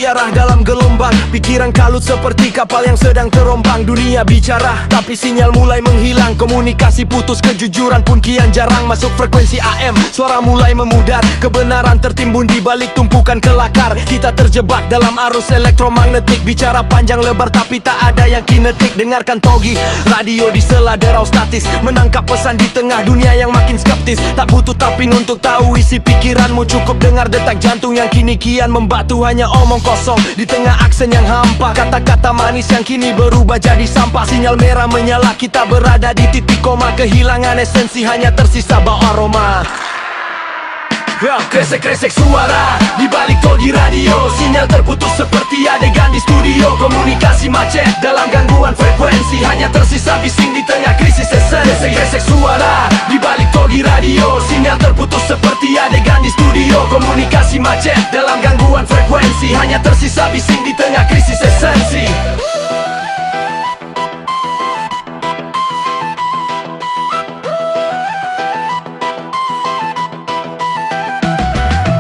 bertiarah dalam gelombang. Pikiran kalut seperti kapal yang sedang terombang. Dunia bicara, tapi sinyal mulai menghilang. Komunikasi putus, kejujuran pun kian jarang. Masuk frekuensi AM, suara mulai memudar. Kebenaran tertimbun di balik tumpukan kelakar. Kita terjebak dalam arus elektromagnetik. Bicara panjang lebar tapi tak ada yang kinetik. Dengarkan Togi, radio di sela derau statis. Menangkap pesan di tengah dunia yang makin skeptis. Tak butuh tapin untuk tahu isi pikiranmu. Cukup dengar detak jantung yang kini kian membatu. Hanya omong kosong di tengah aksen yang hampa. Kata-kata manis yang kini berubah jadi sampah. Sinyal merah menyala, kita berada di titik koma. Kehilangan esensi, hanya tersisa bau aroma. Kresek-kresek suara di balik Togi radio. Sinyal terputus seperti adegan di studio. Komunikasi macet dalam gangguan frekuensi. Hanya tersisa bising di tengah krisis esensi. Kresek-kresek suara di balik Togi radio. Sinyal terputus seperti adegan di studio. Komunikasi macet dalam gangguan frekuensi. Hanya tersisa bising di tengah krisis esensi.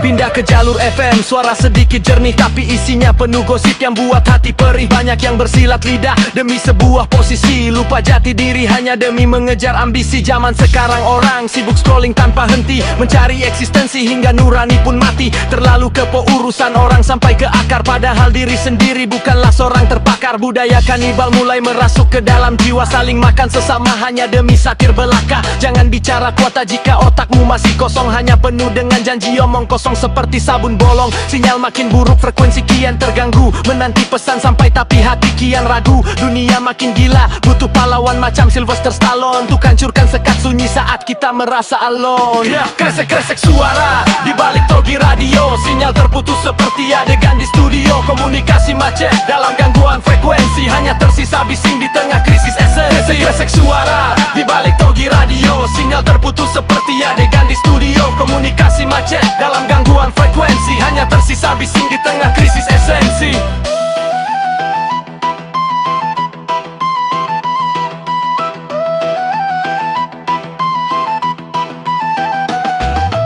Pindah ke jalur FM, suara sedikit jernih tapi isinya penuh gosip yang buat hati perih. Banyak yang bersilat lidah demi sebuah posisi. Lupa jati diri hanya demi mengejar ambisi. Zaman sekarang orang sibuk scrolling tanpa henti. Mencari eksistensi hingga nurani pun mati. Terlalu kepo urusan orang sampai ke akar. Padahal diri sendiri bukanlah seorang terpakar. Budaya kanibal mulai merasuk ke dalam jiwa. Saling makan sesama hanya demi satir belaka. Jangan bicara kuota jika otakmu masih kosong. Hanya penuh dengan janji omong kosong seperti sabun bolong. Sinyal makin buruk, frekuensi kian terganggu. Menanti pesan sampai tapi hati kian ragu. Dunia makin gila, butuh pahlawan macam Sylvester Stallone untuk hancurkan sekat sunyi saat kita merasa alone. Kresek-kresek suara di balik Togi radio. Sinyal terputus seperti adegan di studio. Komunikasi macet dalam gangguan frekuensi. Hanya tersisa bising di tengah krisis esensi. Kresek-kresek suara di balik Togi radio. Sinyal terputus seperti adegan di studio. Komunikasi macet dalam gangguan frekuensi. Hanya tersisa bising di tengah krisis esensi.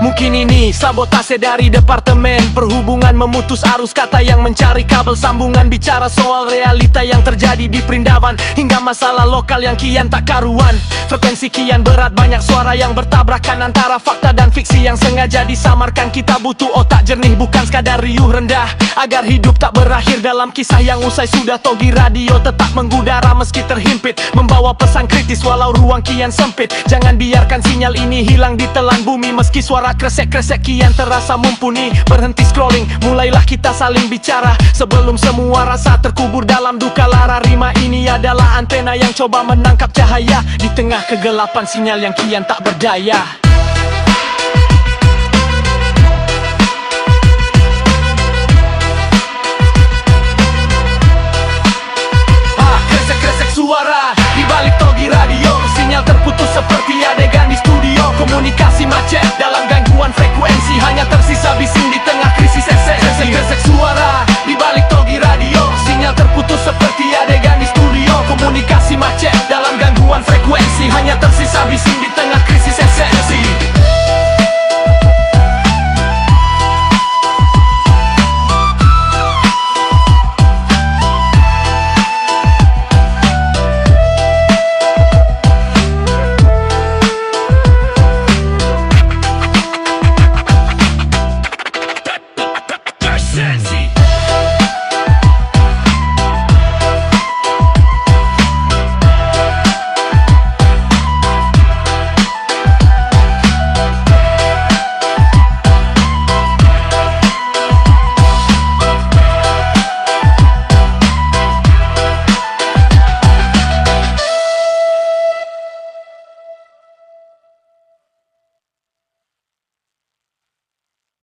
Mungkin ini sabotase dari departemen perhubungan. Memutus arus kata yang mencari kabel sambungan. Bicara soal realita yang terjadi di Perindavan. Hingga masalah lokal yang kian tak karuan. Frekuensi kian berat, banyak suara yang bertabrakan. Antara fakta dan fiksi yang sengaja disamarkan. Kita butuh otak jernih, bukan sekadar riuh rendah. Agar hidup tak berakhir dalam kisah yang usai sudah. Togi radio tetap menggudara meski terhimpit. Membawa pesan kritis walau ruang kian sempit. Jangan biarkan sinyal ini hilang di telan bumi. Meski suara kresek-kresek kian terasa mumpuni. Berhenti scrolling, mulailah kita saling bicara. Sebelum semua rasa terkubur dalam duka lara. Rima ini adalah antena yang coba menangkap cahaya. Di tengah kegelapan sinyal yang kian tak berdaya. Kresek-kresek suara di balik Togi radio. Sinyal terputus seperti adegan di studio. Komunikasi macet dalam gangguan frekuensi. Hanya tersisa bising di tengah krisis esensi. Kresek suara di balik Togi radio. Sinyal terputus seperti adegan di studio. Komunikasi macet dalam gangguan frekuensi. Hanya tersisa bising di tengah krisis